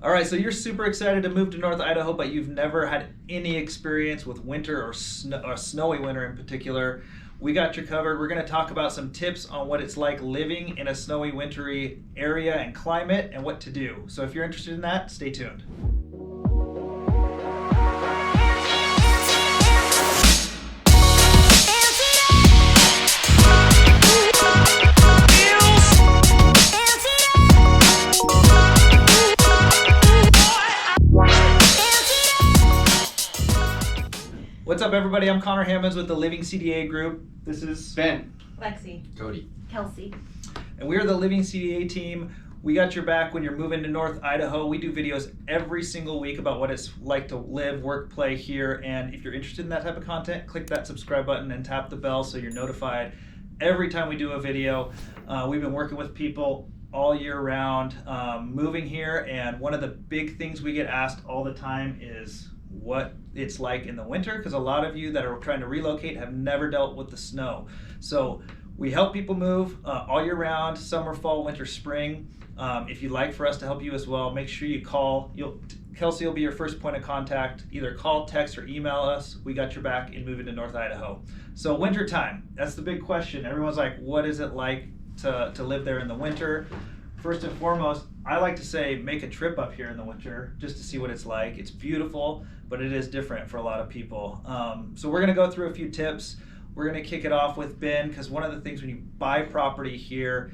All right, so you're super excited to move to North Idaho, but you've never had any experience with winter or snowy winter in particular. We got you covered. We're going to talk about some tips on what it's like living in a snowy, wintry area and climate and what to do. So if you're interested in that, stay tuned. What's up, everybody? I'm Conor Hammons with the Living CDA Group. This is Ben, Lexi, Cody, Kelsey. And we're the Living CDA team. We got your back when you're moving to North Idaho. We do videos every single week about what it's like to live, work, play here. And if you're interested in that type of content, click that subscribe button and tap the bell so you're notified every time we do a video. We've been working with people all year round moving here, and one of the big things we get asked all the time is what it's like in the winter, because a lot of you that are trying to relocate have never dealt with the snow. So we help people move all year round, summer, fall, winter, spring. If you'd like for us to help you as well, make sure you call. Kelsey will be your first point of contact. Either call, text, or email us. We got your back in moving to North Idaho. So winter time, that's the big question. Everyone's like, what is it like to live there in the winter? First and foremost, I like to say make a trip up here in the winter just to see what it's like. It's beautiful, but it is different for a lot of people. So we're gonna go through a few tips. We're gonna kick it off with Ben, because one of the things when you buy property here,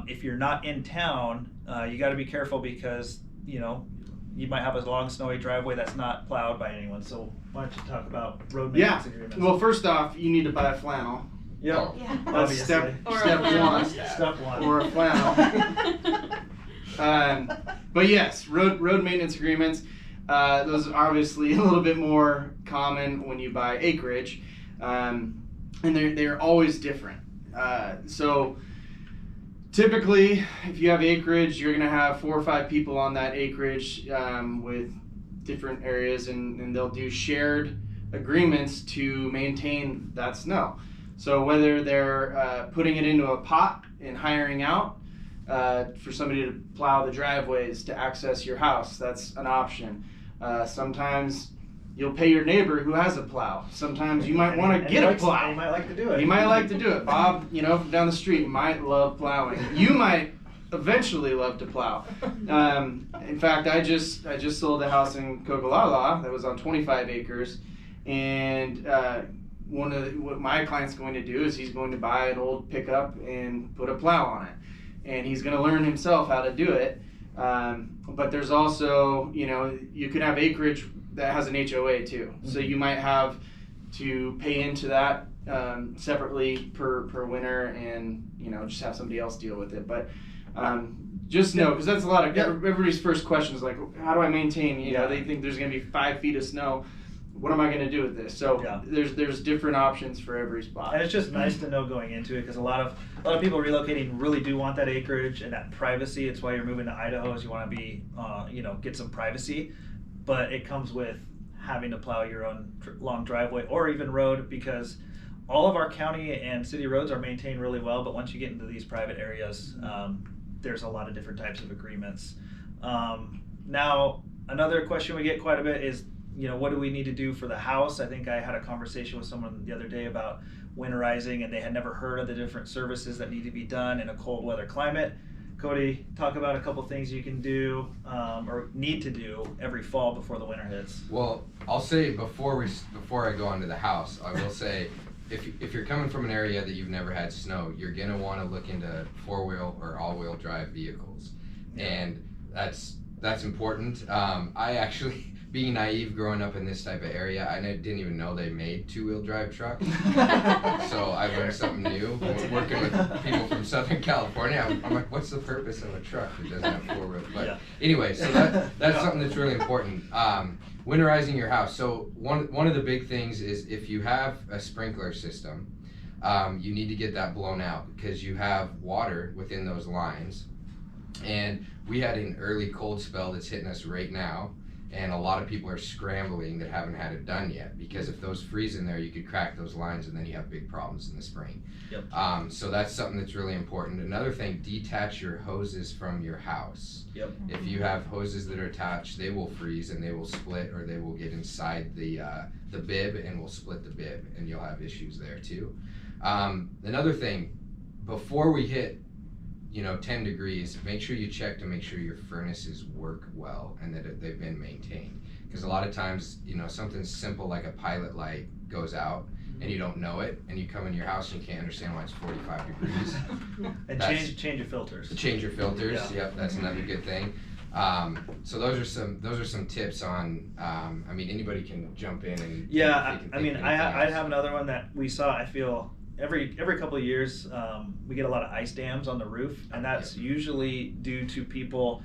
if you're not in town, you gotta be careful because you might have a long snowy driveway that's not plowed by anyone. So why don't you talk about road maintenance agreements? Well, first off, you need to buy a flannel. Yeah. That's step one. Step one. Or a flannel. But yes, road maintenance agreements. Those are obviously a little bit more common when you buy acreage, and they're always different. So typically, if you have acreage, you're gonna have 4 or 5 people on that acreage with different areas, and they'll do shared agreements to maintain that snow. So whether they're putting it into a pot and hiring out for somebody to plow the driveways to access your house, that's an option. Sometimes you'll pay your neighbor who has a plow. Sometimes you might want to get a plow. You might like to do it. You might like to do it. Bob, down the street might love plowing. You might eventually love to plow. In fact, I just sold a house in Coeur D'alene that was on 25 acres, and what my client's going to do is he's going to buy an old pickup and put a plow on it, and he's going to learn himself how to do it. But there's also, you could have acreage that has an HOA too. Mm-hmm. So you might have to pay into that separately per winter, and just have somebody else deal with it. But just know, because that's a lot of everybody's first question is like, how do I maintain? They think there's going to be 5 feet of snow. What am I going to do with this? So there's different options for every spot. And it's just nice to know going into it, because a lot of people relocating really do want that acreage and that privacy. It's why you're moving to Idaho, is you want to be, get some privacy. But it comes with having to plow your own long driveway or even road, because all of our county and city roads are maintained really well. But once you get into these private areas, there's a lot of different types of agreements. Now, another question we get quite a bit is, what do we need to do for the house? I think I had a conversation with someone the other day about winterizing, and they had never heard of the different services that need to be done in a cold weather climate. Cody, talk about a couple things you can do or need to do every fall before the winter hits. Well, I'll say before I go on to the house, I will say if you're coming from an area that you've never had snow, you're gonna want to look into 4-wheel or all-wheel drive vehicles, and that's important. I actually, being naive growing up in this type of area, I didn't even know they made 2-wheel drive trucks. So I learned something new. Working with people from Southern California, I'm like, what's the purpose of a truck that doesn't have 4 wheels? But anyway, so that's something that's really important. Winterizing your house. So one of the big things is, if you have a sprinkler system, you need to get that blown out, because you have water within those lines. And we had an early cold spell that's hitting us right now. And a lot of people are scrambling that haven't had it done yet, because if those freeze in there, you could crack those lines and then you have big problems in the spring. Yep. So that's something that's really important. Another thing, detach your hoses from your house. Yep. If you have hoses that are attached, they will freeze and they will split, or they will get inside the bib and will split the bib, and you'll have issues there too. Another thing, before we hit 10 degrees, make sure you check to make sure your furnaces work well and that they've been maintained. Because a lot of times, something simple like a pilot light goes out and you don't know it, and you come in your house and you can't understand why it's 45 degrees. And change your filters. Change your filters. Yeah. Yep, that's another good thing. So those are some tips on. Anybody can jump in and Yeah, if they can I mean, think of I'd anything have else. another one that we saw. I feel every couple of years we get a lot of ice dams on the roof, and that's usually due to people,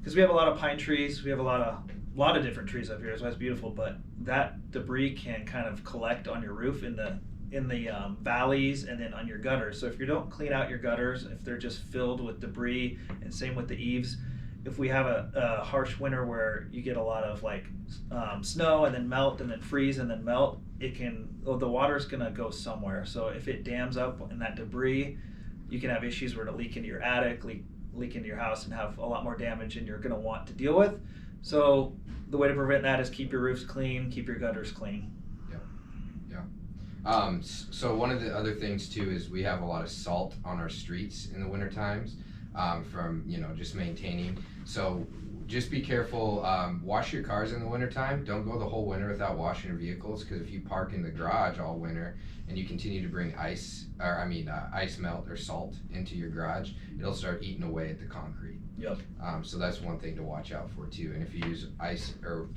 because we have a lot of pine trees. We have a lot of different trees up here. So that's beautiful, but that debris can kind of collect on your roof in the valleys and then on your gutters. So if you don't clean out your gutters, if they're just filled with debris, and same with the eaves. If we have a harsh winter where you get a lot of snow and then melt and then freeze and then melt, the water's gonna go somewhere. So if it dams up in that debris, you can have issues where it'll leak into your attic, leak into your house, and have a lot more damage, and you're gonna want to deal with. So the way to prevent that is keep your roofs clean, keep your gutters clean. So one of the other things too is we have a lot of salt on our streets in the winter times, from just maintaining. So just be careful. Wash your cars in the winter time. Don't go the whole winter without washing your vehicles, because if you park in the garage all winter and you continue to bring ice melt or salt into your garage, it'll start eating away at the concrete. Yep. So that's one thing to watch out for too. And if you use de-icer,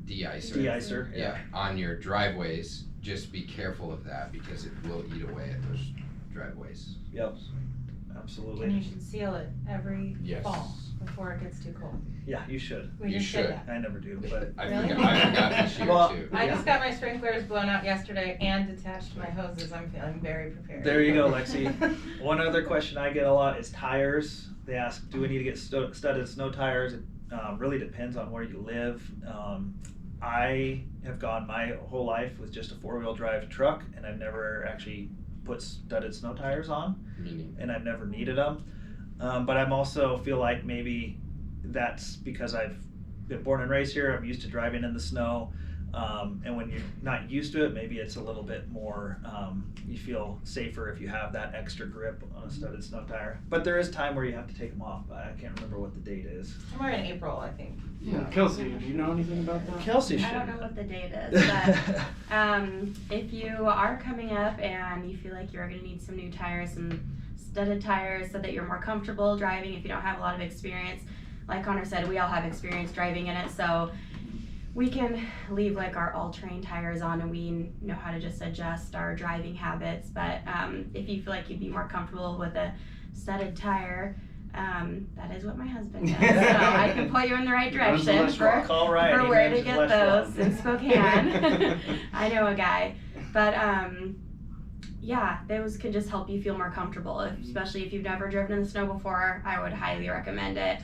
De-icer. on your driveways, just be careful of that, because it will eat away at those driveways. Yep. Absolutely. And you should seal it every Yes. fall before it gets too cold. Yeah, you should. We You just should. did that. I never do, but I Really? forgot this year Well, too. I Yeah. just got my sprinklers blown out yesterday and detached my hoses. I'm feeling very prepared. there you go, Lexi. One other question I get a lot is tires. They ask, do we need to get studded snow tires? It really depends on where you live. I have gone my whole life with just a 4-wheel drive truck, and I've never actually put studded snow tires on, Meaning, and I've never needed them. But I'm also feel like maybe that's because I've been born and raised here. I'm used to driving in the snow. And when you're not used to it, maybe it's a little bit more, you feel safer if you have that extra grip on a studded snow tire. But there is time where you have to take them off. I can't remember what the date is. Somewhere in April, I think. Yeah, Kelsey, do you know anything about that? Kelsey should. I don't know what the date is, but if you are coming up and you feel like you're going to need some new tires, some studded tires, so that you're more comfortable driving if you don't have a lot of experience, like Conor said, we all have experience driving in it, so we can leave our all-terrain tires on, and we know how to just adjust our driving habits. But if you feel like you'd be more comfortable with a studded tire, that is what my husband does. So I can point you in the right Runs the direction Leschwab. Call Ryan. for he where to manages get Leschwab. those in Spokane. I know a guy. But yeah, those can just help you feel more comfortable, especially if you've never driven in the snow before. I would highly recommend it.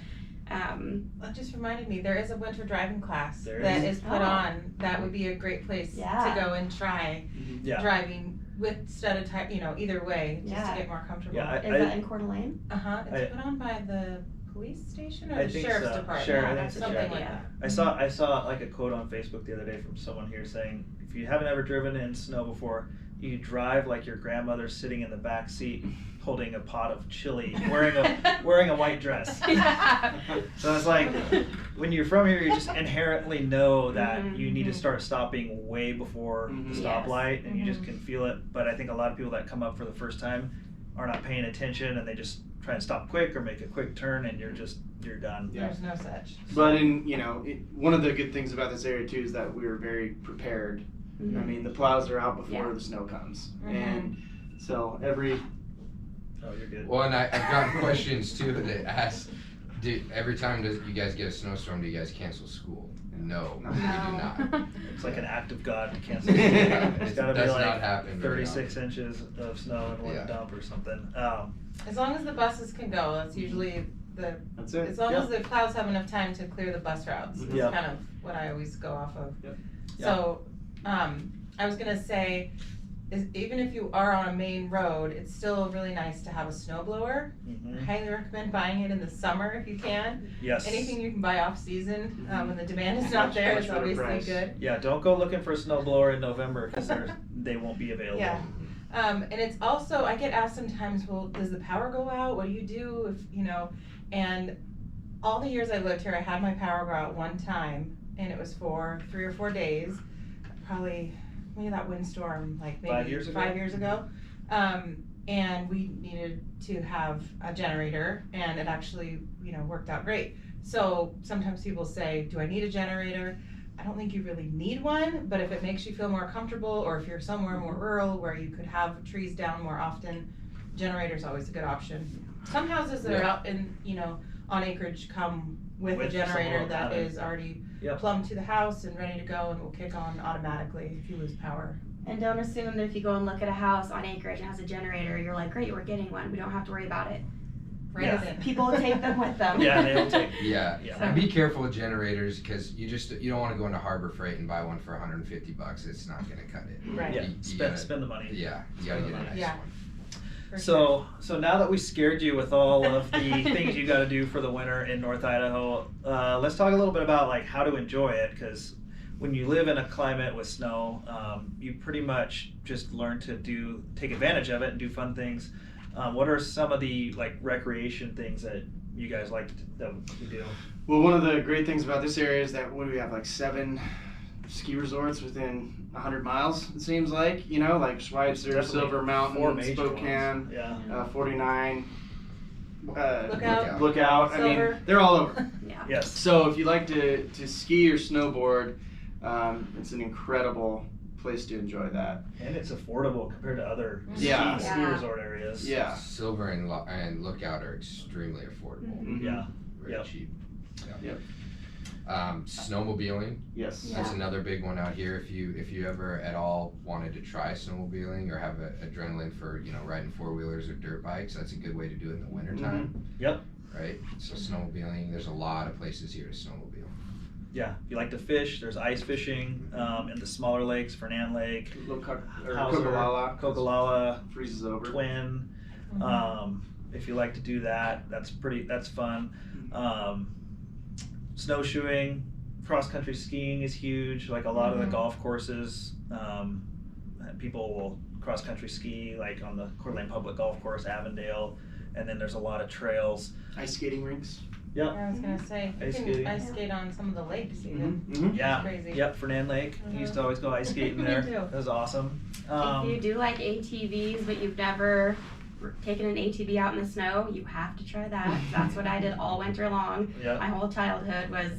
That just reminded me, there is a winter driving class There that is. is put Oh. on. That would be a great place Yeah. to go and try Yeah. driving with studded tire, either way, just Yeah. to get more comfortable. Yeah, Is that in Coeur d'Alene? It's put on by the police station or I the think sheriff's so. department. Sheriff, I Yeah, think that's so, a good something sheriff. like that. I saw like a quote on Facebook the other day from someone here saying, if you haven't ever driven in snow before, you drive like your grandmother's sitting in the back seat holding a pot of chili, wearing a white dress. Yeah. So it's like, when you're from here, you just inherently know that Mhm, you need to mhm. start stopping way before Mhm. the Yes. stoplight, and you just Mhm. can feel it. But I think a lot of people that come up for the first time are not paying attention, and they just try and stop quick or make a quick turn, and you're done. Yeah. There's no such. But one of the good things about this area too is that we were very prepared. Mhm. I mean, the plows are out before Yeah. the snow comes, Mhm. and so Oh, you're good. well, and I've gotten questions too that ask, every time you guys get a snowstorm, do you guys cancel school? No, No. we do not. It's like an act of God to cancel. Yeah, It's it got to be does like not happen very 36 inches of snow in one Yeah. dump or something. As long as the buses can go, that's usually That's it. as long as the plows have enough time to clear the bus routes, is Yeah. kind of what I always go off of. Yep. So, I was gonna say, even if you are on a main road, it's still really nice to have a snow blower. I highly recommend buying it in the summer if you can. Yes. Anything you can buy off season, when the demand is not there, Much is better obviously price. good. Yeah, don't go looking for a snowblower in November because they won't be available. Yeah. And it's also, I get asked sometimes, well, does the power go out? What do you do if, and all the years I lived here, I had my power go out one time, and it was for 3 or 4 days, probably maybe that windstorm, like maybe 5 years ago? 5 years ago. And we needed to have a generator, and it actually, worked out great. So sometimes people say, do I need a generator? I don't think you really need one, but if it makes you feel more comfortable, or if you're somewhere more rural where you could have trees down more often, generator's always a good option. Some houses that are out in, on acreage come with a generator some that automatic. is already Yep. plumbed to the house and ready to go and will kick on automatically if you lose power. And don't assume that if you go and look at a house on acreage and has a generator, you're like, great, we're getting one. We don't have to worry about it. Right Yeah. then. People take them with them. Yeah, they don't take. Yeah, Yeah. and be careful with generators because you don't want to go into Harbor Freight and buy one for $150. It's not going to cut it. Right. Yeah, You gotta- spend the money. Yeah, you gotta get a nice Yeah. one. For sure. So now that we scared you with all of the things you got to do for the winter in North Idaho, let's talk a little bit about like how to enjoy it, because when you live in a climate with snow, you pretty much just learn to take advantage of it and do fun things. What are some of the like recreation things that you guys like that we do? Well, one of the great things about this area is that we have like 7 ski resorts within 100 miles, it seems like, like Schweitzer, Definitely Silver 4 Mountain, major Spokane, ones. Yeah. 49, Lookout. Lookout. I mean, Silver. they're all over. Yeah. Yes. So if you like to ski or snowboard, it's an incredible place to enjoy that. And it's affordable compared to other Yeah. ski Yeah. resort areas. Yeah. Silver and Lookout are extremely affordable. Mhm. Yeah. Very Yep. cheap. Yep. Snowmobiling. Yes. Yeah. That's another big one out here. If you ever at all wanted to try snowmobiling or have adrenaline for riding 4-wheelers or dirt bikes, that's a good way to do it in the wintertime. Yep. Right. So snowmobiling, there's a lot of places here to snowmobile. Yeah. If you like to fish, there's ice fishing in the smaller lakes, Fernand Lake, Hauser, Coca-Cola Kokolala, freezes over. Twin. Mhm. If you like to do that, that's fun. Snowshoeing, cross country skiing is huge. Like a lot of the Mhm. golf courses, people will cross country ski like on the Coeur d'Alene Public Golf Course, Avondale, and then there's a lot of trails. Ice skating rinks. Yep. I was gonna say, you Ice can skating. ice skate on some of the lakes even. Mm-hmm. Yeah. Crazy. Yep. Fernand Lake. I used to always go ice skating Me there. too. That was awesome. If you do like ATVs, but you've never taken an ATV out in the snow, you have to try that. That's what I did all winter long. Yeah. My whole childhood was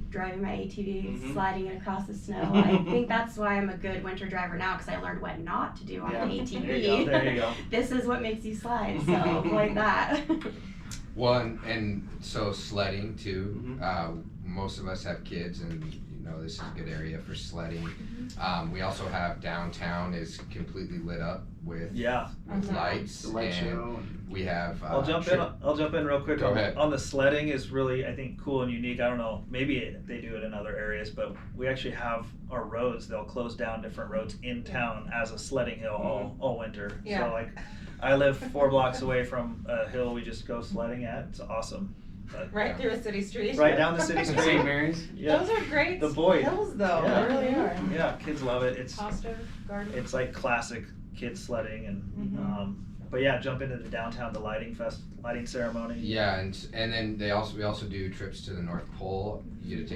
driving my ATV, Mhm. sliding it across the snow. I think that's why I'm a good winter driver now, because I learned what not to do on Yeah. the ATV. There you go. There you go. This is what makes you slide, so avoid that. One, and so sledding too. Mhm. Most of us have kids, and this is a good area for sledding. We also have downtown is completely lit up with Yeah. lights, The light and show. we have. I'll jump in real quick. Go on, ahead. on the sledding is really, I think, cool and unique. I don't know, maybe they do it in other areas, but we actually have our roads. They'll close down different roads in town as a sledding hill all winter. Yeah. So like, I live 4 blocks away from a hill we just go sledding at. It's awesome. But, Right yeah. through a city street. Right down the city St. street. Mary's. Yeah. Those are great The Boyd. hills though, Yeah. they really are. Yeah, kids love it. It's Foster Garden. it's like classic kid sledding and Mhm. but yeah, jump into the downtown, the lighting ceremony. Yeah, and then we also do trips to the North Pole. You get to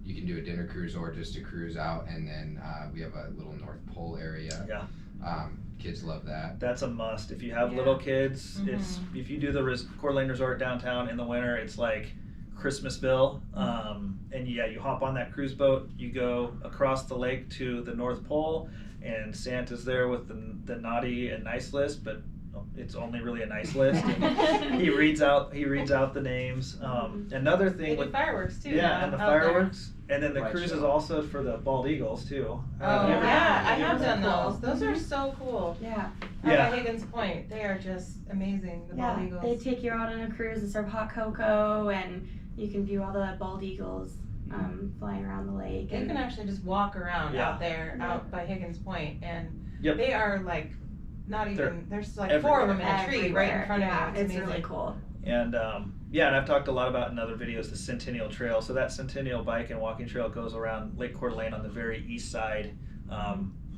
you can do a dinner cruise or just a cruise out, and then we have a little North Pole area. Yeah. Kids love that. That's a must. If you have Yeah. little kids, Mhm. it's if you do the Coeur d'Alene Resort downtown in the winter, it's like Christmasville. And yeah, you hop on that cruise boat, you go across the lake to the North Pole, and Santa's there with the naughty and nice list, but it's only really a nice list. And he reads out the names. Another They thing do with fireworks too. yeah, and the out there. fireworks, and then the Light cruises show. also for the bald eagles too. Oh Have you ever- yeah, I you have ever done Cool. those. Those are so cool. Yeah. Out Yeah. at Higgins Point, they are just amazing. The Yeah. bald eagles. They take you out on a cruise and serve hot cocoa, and you can view all the bald eagles flying around the lake. You And can actually just walk around Yeah. out there, Yeah. out by Higgins Point, and Yep. they are like not even. There's like everywhere. 4 of them in a tree right in front yeah, of you. it's amazing. really cool. And yeah, and I've talked a lot about in other videos the Centennial Trail. So that Centennial bike and walking trail goes around Lake Coeur d'Alene on the very east side.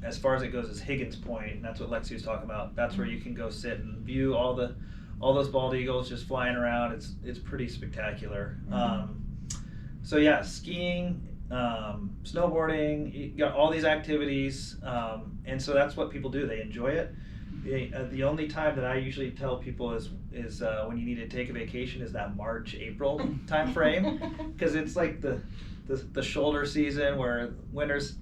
As far as it goes is Higgins Point, and that's what Lexi was talking about. That's where you can go sit and view all those bald eagles just flying around. It's pretty spectacular. So yeah, skiing, snowboarding, you got all these activities, and so that's what people do. They enjoy it. The only time that I usually tell people is when you need to take a vacation is that March, April time frame, because it's like the shoulder season where winter's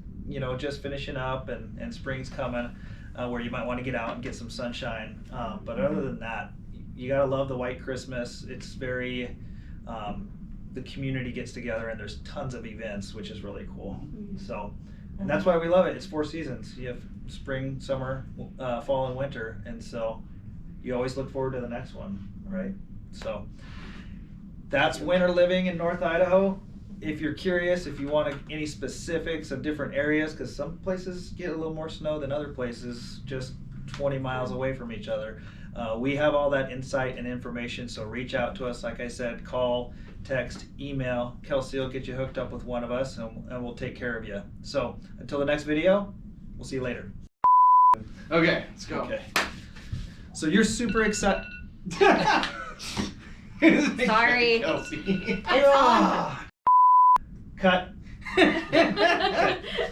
just finishing up and spring's coming, where you might want to get out and get some sunshine. But other than that, you gotta love the white Christmas. It's very the community gets together and there's tons of events, which is really cool. So, and that's why we love it. It's 4 seasons. You have spring, summer, fall, and winter, and so you always look forward to the next one, right? So that's winter living in North Idaho. If you're curious, if you want any specifics of different areas, because some places get a little more snow than other places, just 20 miles away from each other. We have all that insight and information, so reach out to us. Like I said, call, text, email. Kelsey will get you hooked up with one of us, and we'll take care of you. So until the next video, we'll see you later. Okay, let's go. Okay. So you're super excited. Sorry. Kelsey. Cut. It's on.